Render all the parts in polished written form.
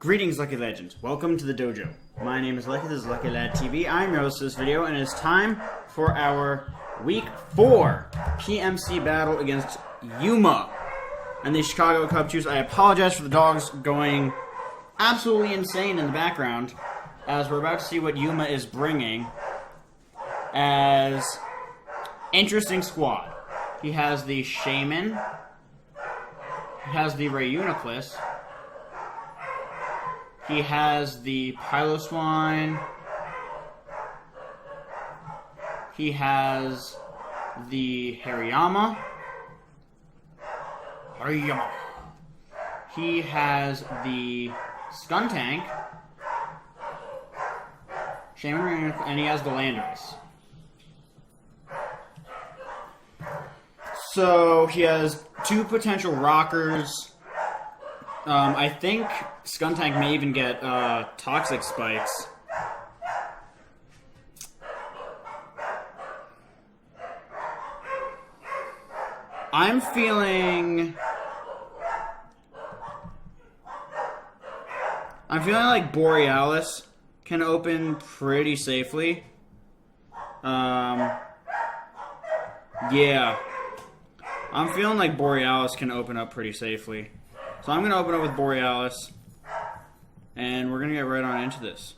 Greetings, Lucky Legends. Welcome to the dojo. My name is Lucky, this is Lucky Lad TV. I'm your host of this video, and it's time for our Week 4 PMC battle against Yuma and the Chicago Cubchoos. I apologize for the dogs going absolutely insane in the background, as we're about to see what Yuma is bringing as interesting squad. He has the Shaman, he has the Reuniclus, he has the Piloswine, he has the Hariyama, he has the Skuntank, Shaman, and he has the Landorus. So he has two potential rockers. I think Skuntank may even get Toxic Spikes. I'm feeling like Borealis can open pretty safely. Yeah. I'm feeling like Borealis can open up pretty safely. So I'm going to open up with Borealis, and we're going to get right on into this.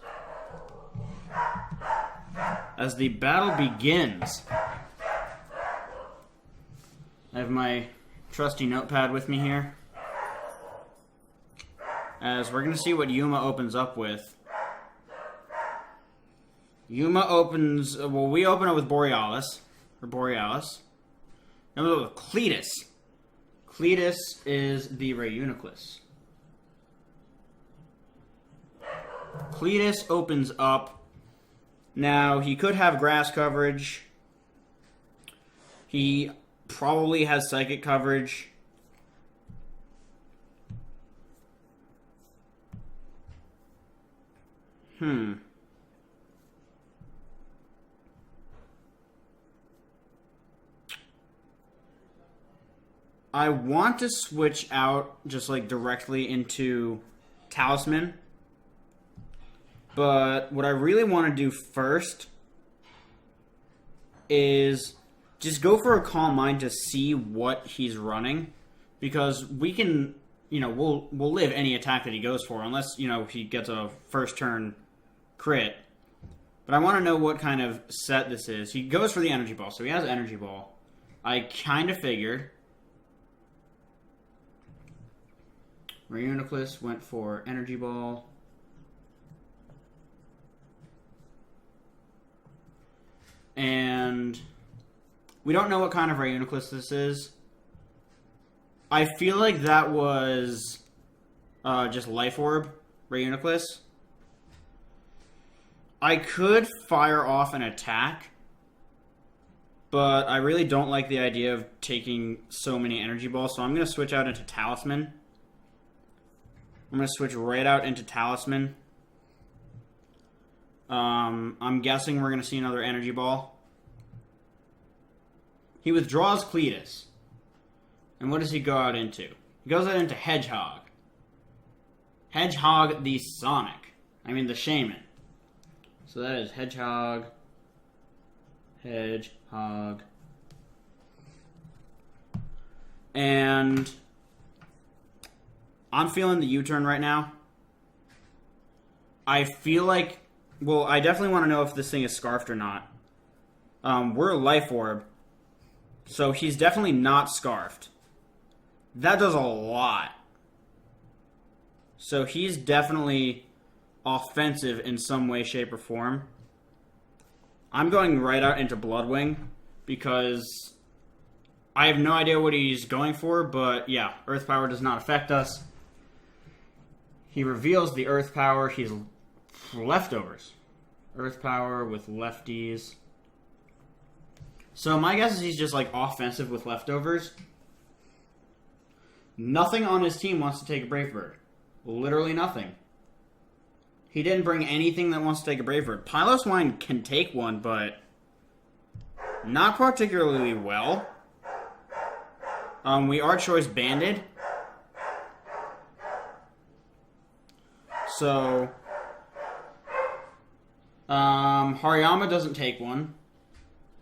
As the battle begins, I have my trusty notepad with me here, as we're going to see what Yuma opens up with. Yuma opens, well, we open up with Borealis. Then we open up with Cletus. Cletus is the Reuniclus. Cletus opens up. Now, he could have grass coverage. He probably has psychic coverage. I want to switch out just like directly into Talisman. But what I really want to do first is just go for a Calm Mind to see what he's running. Because we can, we'll live any attack that he goes for, unless, he gets a first turn crit. But I want to know what kind of set this is. He goes for the Energy Ball, so he has Energy Ball. I kind of figured. Reuniclus went for Energy Ball. And we don't know what kind of Reuniclus this is. I feel like that was just Life Orb Reuniclus. I could fire off an attack, but I really don't like the idea of taking so many Energy Balls, so I'm going to switch out into Talisman. I'm going to switch right out into Talisman. I'm guessing we're going to see another Energy Ball. He withdraws Cletus. And what does he go out into? He goes out into Hedgehog. Hedgehog the the Shaman. So that is Hedgehog. And I'm feeling the U-turn right now. I feel like, well, I definitely want to know if this thing is scarfed or not. We're a Life Orb, so he's definitely not scarfed. That does a lot. So he's definitely offensive in some way, shape, or form. I'm going right out into Bloodwing because I have no idea what he's going for, but yeah, Earth Power does not affect us. He reveals the Earth Power. He's leftovers. Earth Power with lefties. So my guess is he's just like offensive with leftovers. Nothing on his team wants to take a Brave Bird. Literally nothing. He didn't bring anything that wants to take a Brave Bird. Piloswine can take one, but not particularly well. We are choice banded. So, Hariyama doesn't take one.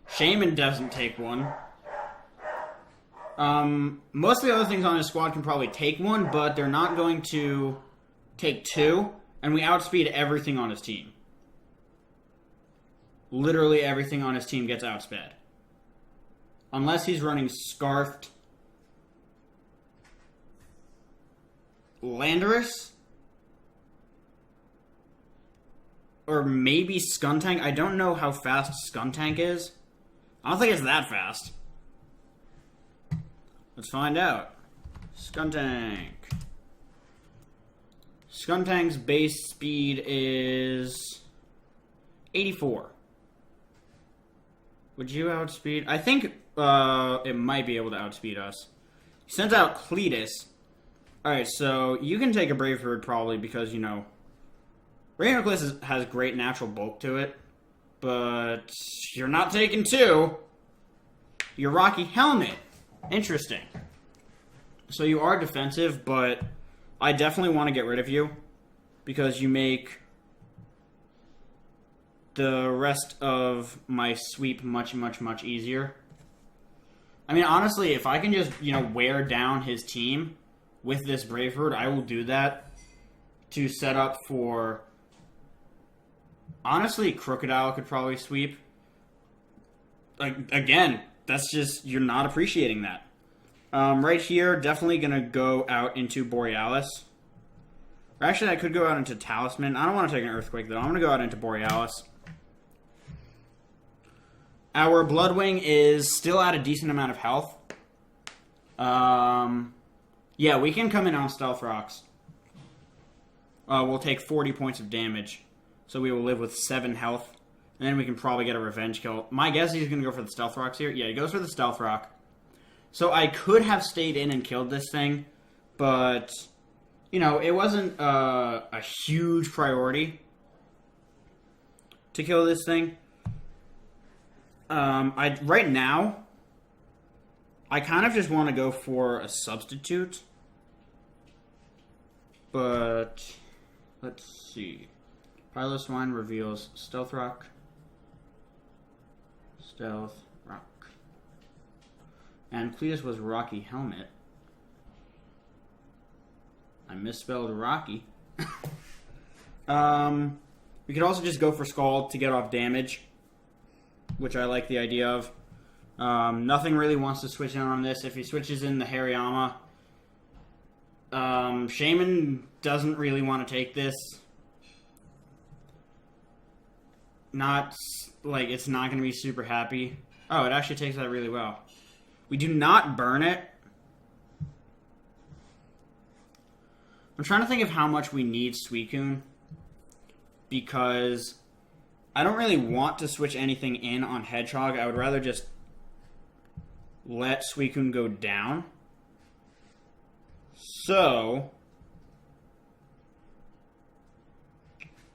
Shaman doesn't take one. Most of the other things on his squad can probably take one, but they're not going to take two, and we outspeed everything on his team. Literally everything on his team gets outsped. Unless he's running Scarfed Landorus? Or maybe Skuntank. I don't know how fast Skuntank is. I don't think it's that fast. Let's find out. Skuntank. Skuntank's base speed is 84. Would you outspeed? I think it might be able to outspeed us. He sends out Cletus. Alright, so you can take a Brave Bird probably because, you know, Rain Eclipse has great natural bulk to it. But you're not taking two. You're Rocky Helmet. Interesting. So you are defensive, but I definitely want to get rid of you because you make the rest of my sweep much, much, much easier. I mean, honestly, if I can just, you know, wear down his team with this Brave Bird, I will do that to set up for... Honestly, Crocodile could probably sweep. Like, again, that's just... You're not appreciating that. Right here, definitely going to go out into Borealis. Or actually, I could go out into Talisman. I don't want to take an Earthquake, though. I'm going to go out into Borealis. Our Bloodwing is still at a decent amount of health. Yeah, we can come in on Stealth Rocks. We'll take 40 points of damage. So we will live with 7 health. And then we can probably get a Revenge Kill. My guess is he's going to go for the Stealth Rocks here. Yeah, he goes for the Stealth Rock. So I could have stayed in and killed this thing. But, you know, it wasn't a huge priority to kill this thing. Right now, I kind of just want to go for a substitute. But, let's see. Piloswine reveals Stealth Rock. Stealth Rock. And Cletus was Rocky Helmet. I misspelled Rocky. We could also just go for Scald to get off damage, which I like the idea of. Nothing really wants to switch in on this. If he switches in the Hariyama, Shaman doesn't really want to take this. It's not going to be super happy. Oh, it actually takes that really well. We do not burn it. I'm trying to think of how much we need Suicune, because I don't really want to switch anything in on Hedgehog. I would rather just let Suicune go down. So,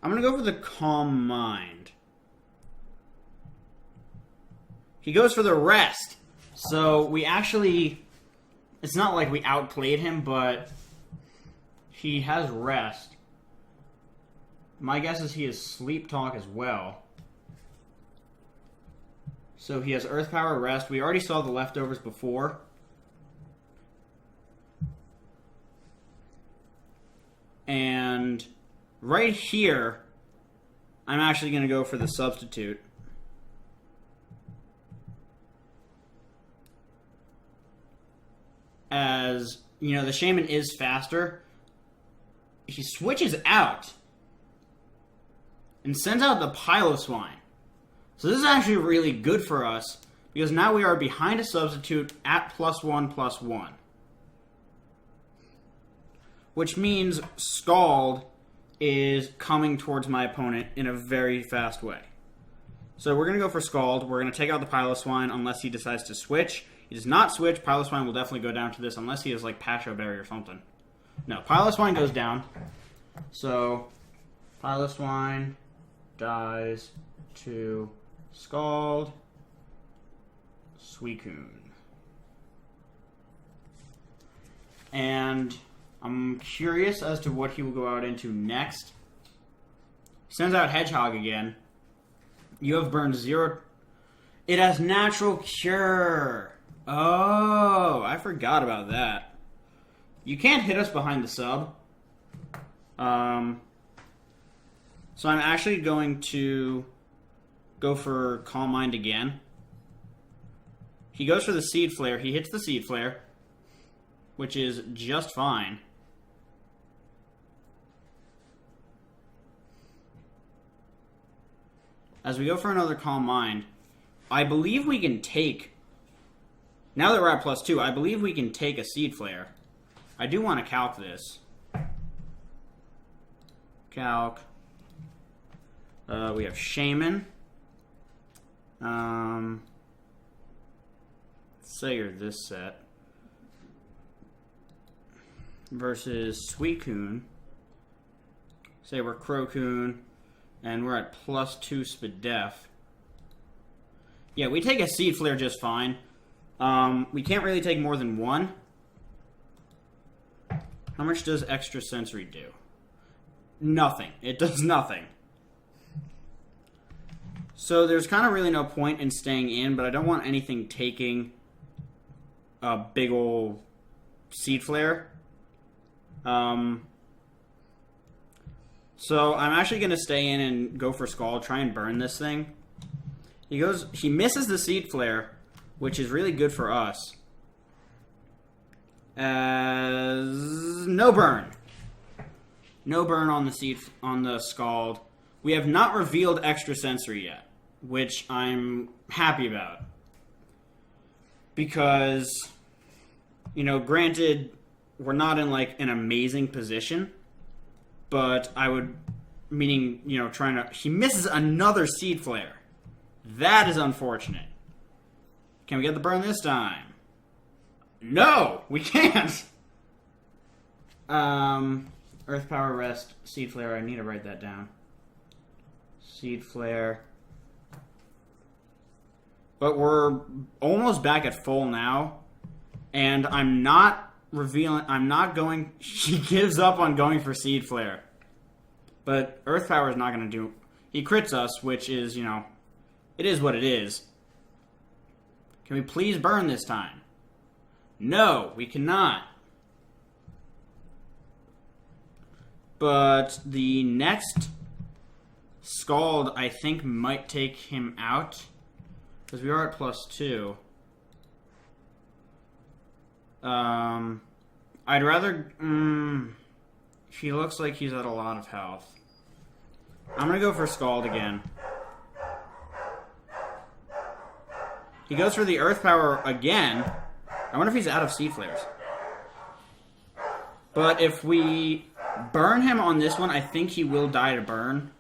I'm going to go for the Calm Mind. He goes for the Rest. So, we actually... It's not like we outplayed him, but he has Rest. My guess is he has Sleep Talk as well. So he has Earth Power, Rest. We already saw the leftovers before. And right here, I'm actually going to go for the substitute. As, you know, the Shaman is faster. He switches out and sends out the Piloswine. So this is actually really good for us, because now we are behind a substitute at +1/+1. Which means Scald is coming towards my opponent in a very fast way. So we're going to go for Scald. We're going to take out the Piloswine unless he decides to switch. He does not switch. Piloswine will definitely go down to this unless he has like Pasho Berry or something. No, Piloswine goes down. So Piloswine dies to Scald, Suicune. And I'm curious as to what he will go out into next. He sends out Hedgehog again. You have burned 0. It has Natural Cure. Oh, I forgot about that. You can't hit us behind the sub. So I'm actually going to go for Calm Mind again. He goes for the Seed Flare. He hits the Seed Flare, which is just fine. As we go for another Calm Mind, I believe we can take... Now that we're at +2, I believe we can take a Seed Flare. I do want to calc this. Calc. We have Shaman. Let's say you're this set. Versus Suicune. Say we're Crocoon. And we're at +2 Spadef. Yeah, we take a Seed Flare just fine. We can't really take more than one. How much does Extra Sensory do? Nothing. It does nothing. So there's kind of really no point in staying in, but I don't want anything taking a big ol' Seed Flare. So I'm actually going to stay in and go for Scald, try and burn this thing. He misses the Seed Flare, which is really good for us. As no burn. No burn on the Scald. We have not revealed Extra Sensory yet, which I'm happy about. Because, you know, granted, we're not in like an amazing position. But I would, meaning, you know, he misses another Seed Flare. That is unfortunate. Can we get the burn this time? No, we can't. Earth Power Rest, Seed Flare. I need to write that down. Seed Flare. But we're almost back at full now. And I'm not going... He gives up on going for Seed Flare. But Earth Power is not going to do... He crits us, which is, you know... It is what it is. Can we please burn this time? No, we cannot. But the next Scald, I think, might take him out. Because we are at +2. I'd rather... he looks like he's at a lot of health. I'm going to go for Scald again. He goes for the Earth Power again. I wonder if he's out of Seed Flares. But if we burn him on this one, I think he will die to burn.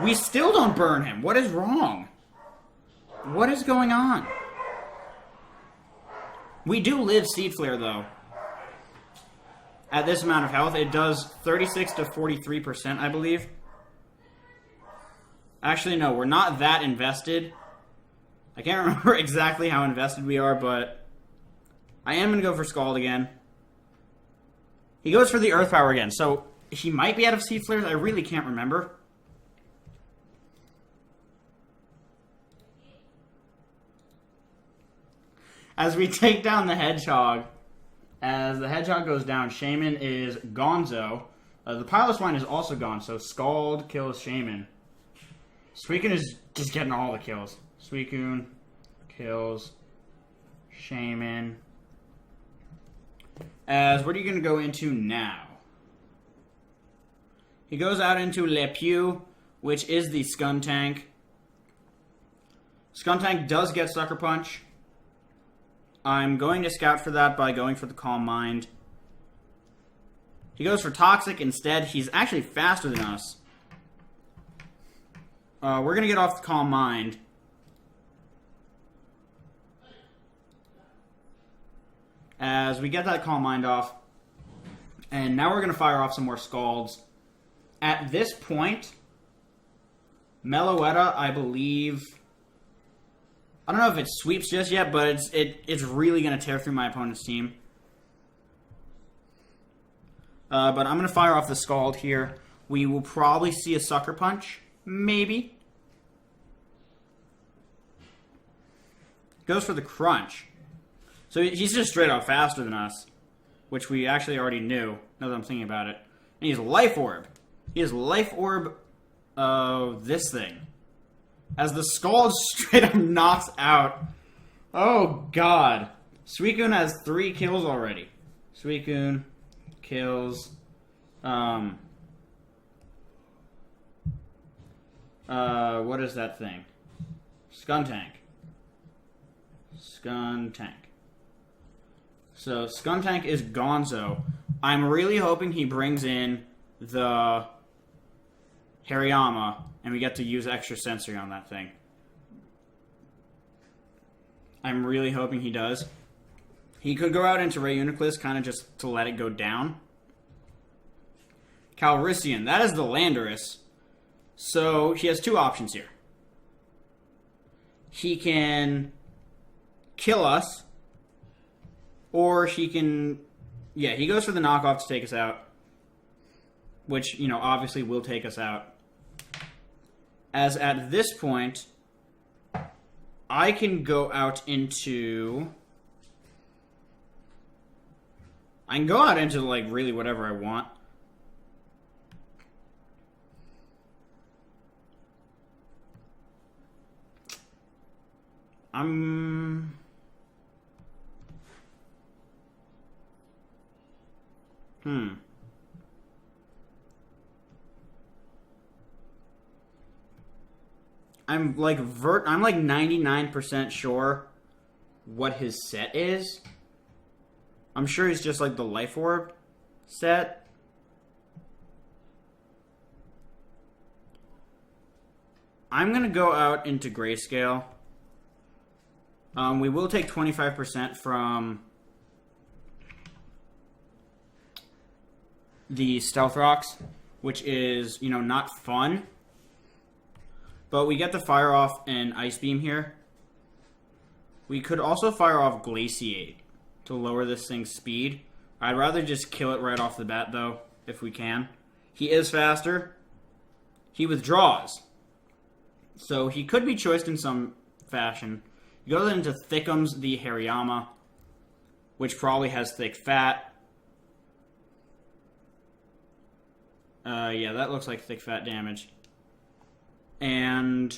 We still don't burn him. What is wrong? What is going on? We do live Seed Flare, though. At this amount of health, it does 36 to 43%, I believe. Actually, no, we're not that invested. I can't remember exactly how invested we are, but I am going to go for Scald again. He goes for the Earth Power again, so he might be out of Seed Flares. I really can't remember. As we take down the Hedgehog, as the Hedgehog goes down, Shaman is Gonzo. The Piloswine is also gone, so Scald kills Shaman. Suicune is just getting all the kills. Suicune kills Shaman. As what are you going to go into now? He goes out into Le Pew, which is the Skuntank. Skuntank does get Sucker Punch. I'm going to scout for that by going for the Calm Mind. He goes for Toxic instead. He's actually faster than us. We're going to get off the Calm Mind. As we get that Calm Mind off. And now we're going to fire off some more Scalds. At this point, Meloetta, I believe... I don't know if it sweeps just yet, but it's really going to tear through my opponent's team. But I'm going to fire off the Scald here. We will probably see a Sucker Punch. Maybe. Goes for the Crunch. So he's just straight out faster than us, which we actually already knew, now that I'm thinking about it. And he's Life Orb. He has Life Orb this thing. As the Scald straight up knocks out. Oh, God. Suicune has 3 kills already. Suicune kills... what is that thing? Skuntank. Skuntank. So, Skuntank is Gonzo. I'm really hoping he brings in the Hariyama, and we get to use extra sensory on that thing. I'm really hoping he does. He could go out into Reuniclus, kind of just to let it go down. Calrissian, that is the Landorus. So, he has 2 options here. He can kill us, or he can... Yeah, he goes for the knockoff to take us out, which, you know, obviously will take us out. As at this point, I can go out into... I can go out into, like, really whatever I want. I'm like 99% sure what his set is. I'm sure he's just like the Life Orb set. I'm gonna go out into Grayscale. We will take 25% from the Stealth Rocks, which is, you know, not fun. But we get to fire off an Ice Beam here. We could also fire off Glaciate to lower this thing's speed. I'd rather just kill it right off the bat, though, if we can. He is faster. He withdraws. So he could be choiced in some fashion. He goes into Thickums the Hariyama, which probably has Thick Fat. Yeah, that looks like Thick Fat damage. And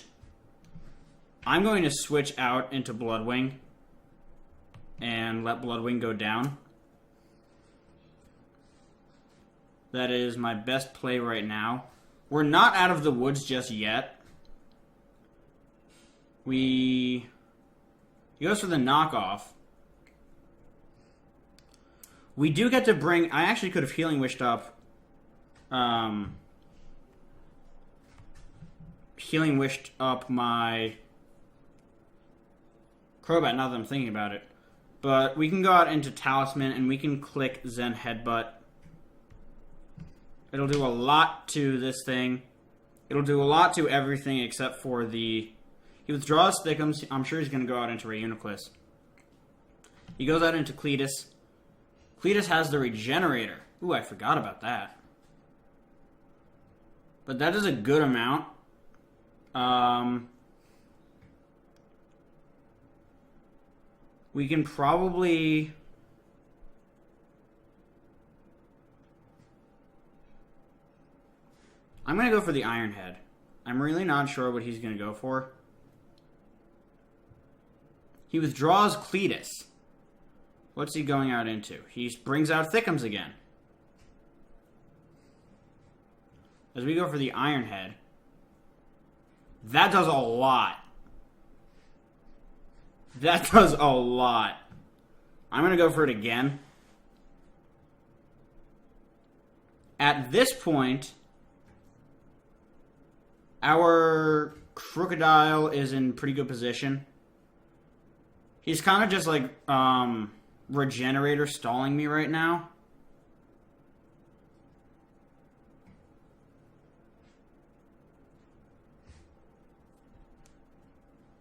I'm going to switch out into Bloodwing and let Bloodwing go down. That is my best play right now. We're not out of the woods just yet. He goes for the knockoff. We do get to bring... I actually could have Healing Wished up... Healing Wished up my Crobat, now that I'm thinking about it. But we can go out into Talisman, and we can click Zen Headbutt. It'll do a lot to this thing. It'll do a lot to everything except for the... He withdraws Thickums. I'm sure he's going to go out into Reuniclus. He goes out into Cletus. Cletus has the Regenerator. Ooh, I forgot about that. But that is a good amount. We can probably... I'm going to go for the Iron Head. I'm really not sure what he's going to go for. He withdraws Cletus. What's he going out into? He brings out Thickums again. As we go for the Iron Head. That does a lot. That does a lot. I'm going to go for it again. At this point, our Crocodile is in pretty good position. He's kind of just like Regenerator stalling me right now.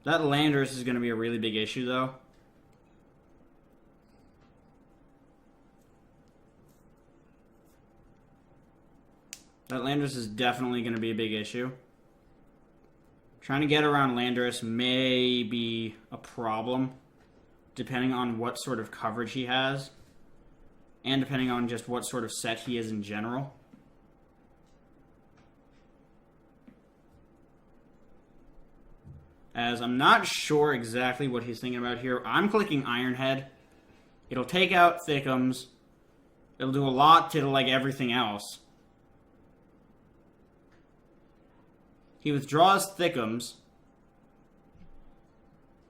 That Landorus is going to be a really big issue, though. That Landorus is definitely going to be a big issue. Trying to get around Landorus may be a problem, depending on what sort of coverage he has, and depending on just what sort of set he is in general. As I'm not sure exactly what he's thinking about here. I'm clicking Ironhead. It'll take out Thickums. It'll do a lot to, like, everything else. He withdraws Thickums.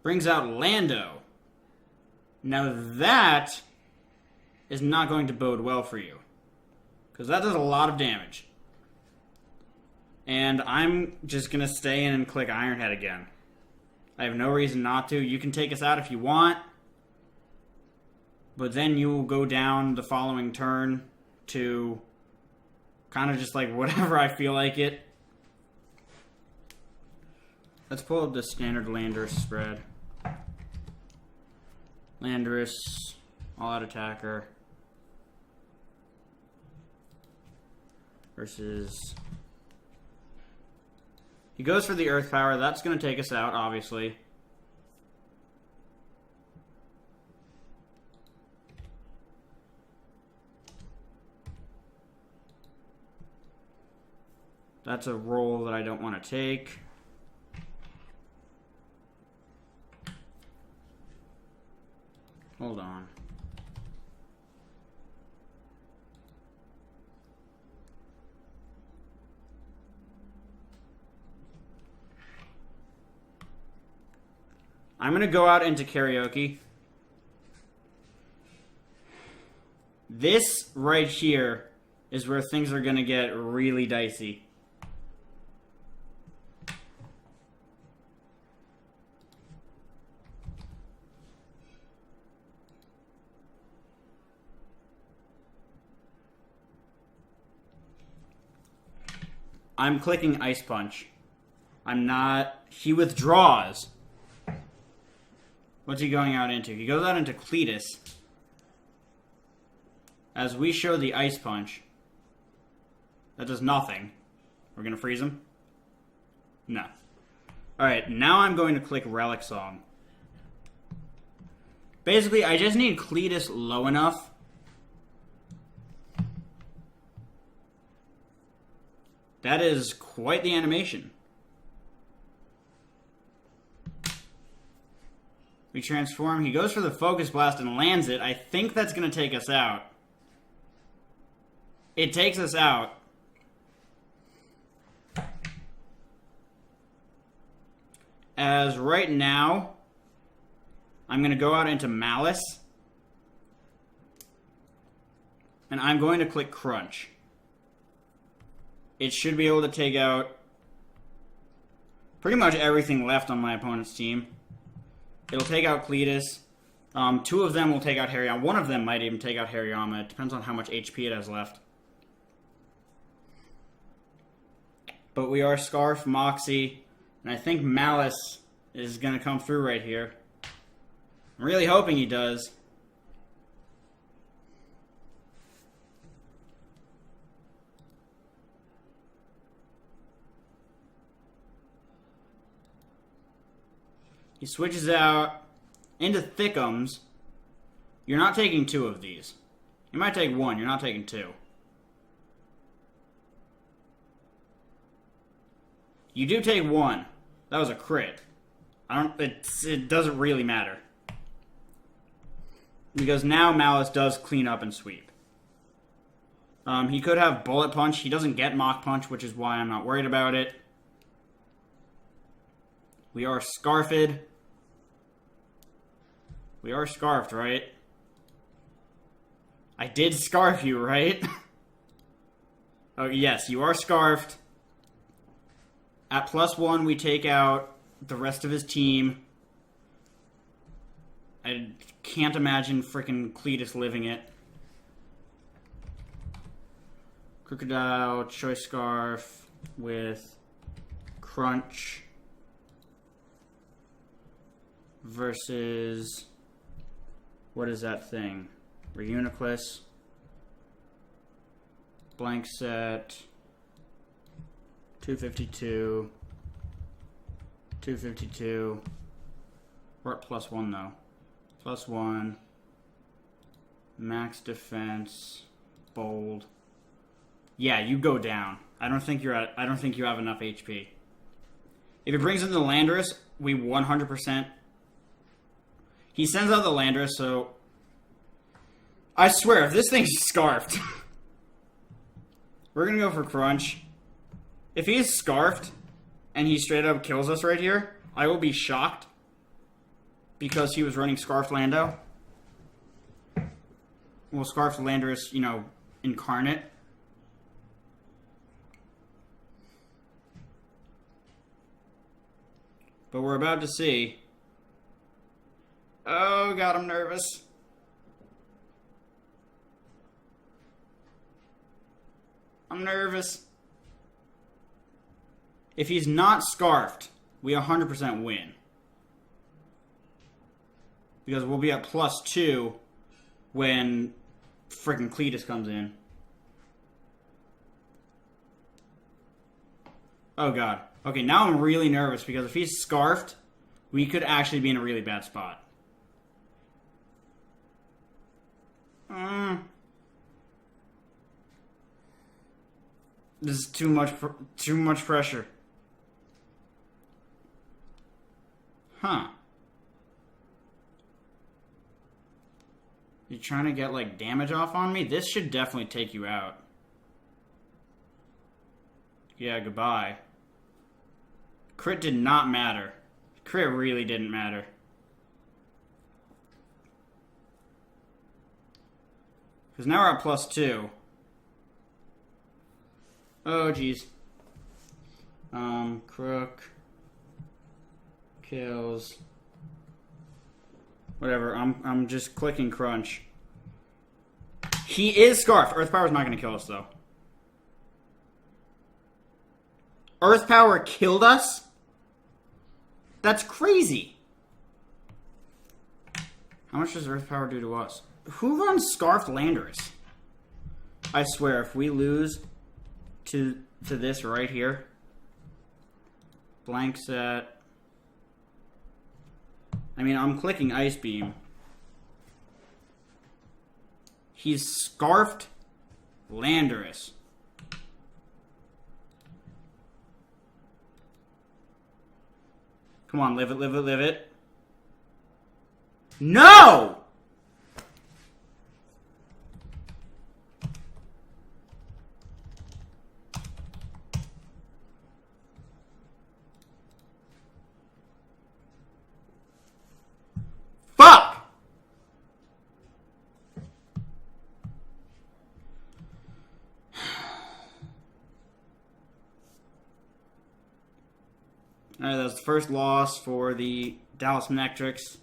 Brings out Lando. Now that is not going to bode well for you, because that does a lot of damage. And I'm just going to stay in and click Ironhead again. I have no reason not to. You can take us out if you want, but then you will go down the following turn to kind of just like whatever I feel like it. Let's pull up the standard Landorus spread. Landorus, all-out attacker, versus... He goes for the Earth Power. That's going to take us out, obviously. That's a roll that I don't want to take. Hold on. I'm going to go out into karaoke. This right here is where things are going to get really dicey. I'm clicking Ice Punch. I'm not... He withdraws. What's he going out into? He goes out into Cletus. As we show the Ice Punch. That does nothing. We're going to freeze him? No. Alright, now I'm going to click Relic Song. Basically, I just need Cletus low enough. That is quite the animation. We transform. He goes for the Focus Blast and lands it. I think that's going to take us out. It takes us out. As right now, I'm going to go out into Malice. And I'm going to click Crunch. It should be able to take out pretty much everything left on my opponent's team. It'll take out Cletus. Two of them will take out Hariyama. One of them might even take out Hariyama. It depends on how much HP it has left. But we are Scarf, Moxie, and I think Malice is going to come through right here. I'm really hoping he does. He switches out into Thickums. You're not taking two of these. You might take one. You're not taking two. You do take one. That was a crit. It doesn't really matter. Because now Malice does clean up and sweep. He could have Bullet Punch. He doesn't get Mach Punch, which is why I'm not worried about it. We are Scarfed. We are Scarfed, right? I did Scarf you, right? Oh, yes, you are Scarfed. At +1, we take out the rest of his team. I can't imagine frickin' Cletus living it. Crocodile, Choice Scarf with Crunch versus... What is that thing? Reuniclus. Blank set. 252. 252. We're at +1 though. +1. Max defense. Bold. Yeah, you go down. I don't think you have enough HP. If it brings in the Landorus, we 100%. He sends out the Landorus, so I swear, if this thing's scarfed, we're gonna go for Crunch. If he's scarfed and he straight up kills us right here, I will be shocked because he was running Scarfed Lando. Well, Scarfed Landorus, you know, incarnate. But we're about to see. Oh, God, I'm nervous. I'm nervous. If he's not scarfed, we 100% win. Because we'll be at +2 when freaking Cletus comes in. Oh, God. Okay, now I'm really nervous because if he's scarfed, we could actually be in a really bad spot. This is too much pressure. Huh. You trying to get, like, damage off on me? This should definitely take you out. Yeah, goodbye. Crit did not matter. Crit really didn't matter. Because now we're at +2. Oh, jeez. Crook. Kills. Whatever, I'm just clicking Crunch. He is scarfed. Earth Power's not going to kill us, though. Earth Power killed us? That's crazy. How much does Earth Power do to us? Who runs Scarfed Landorus? I swear, if we lose to this right here, blank set. I mean, I'm clicking Ice Beam. He's Scarfed Landorus. Come on, live it, live it, live it. No! Fuck! Alright, that's the first loss for the Dallas Manectrics.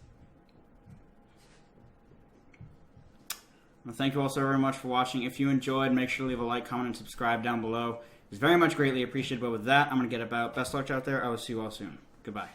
Well, thank you all so very much for watching. If you enjoyed, make sure to leave a like, comment, and subscribe down below. It's very much greatly appreciated. But with that, I'm going to get about. Best luck out there. I will see you all soon. Goodbye.